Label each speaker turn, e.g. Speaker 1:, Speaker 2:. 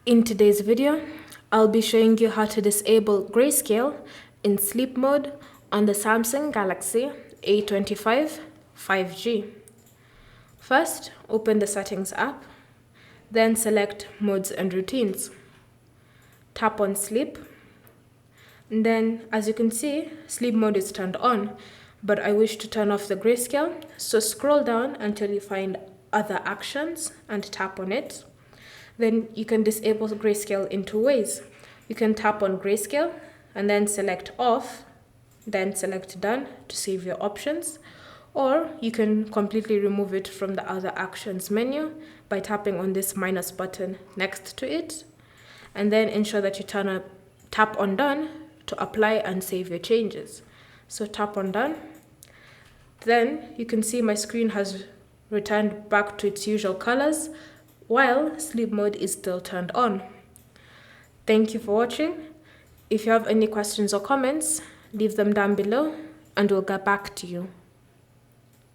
Speaker 1: In today's video, I'll be showing you how to disable grayscale in sleep mode on the Samsung Galaxy A25 5G. First, open the Settings app, then select Modes and Routines. Tap on Sleep. And then, as you can see, sleep mode is turned on, but I wish to turn off the grayscale, so scroll down until you find Other Actions and tap on it. Then you can disable grayscale in two ways. You can tap on grayscale and then select off, then select done to save your options, or you can completely remove it from the other actions menu by tapping on this minus button next to it, and then ensure that you tap on done to apply and save your changes. So tap on done. Then you can see my screen has returned back to its usual colors, while sleep mode is still turned on. Thank you for watching. If you have any questions or comments, leave them down below and we'll get back to you.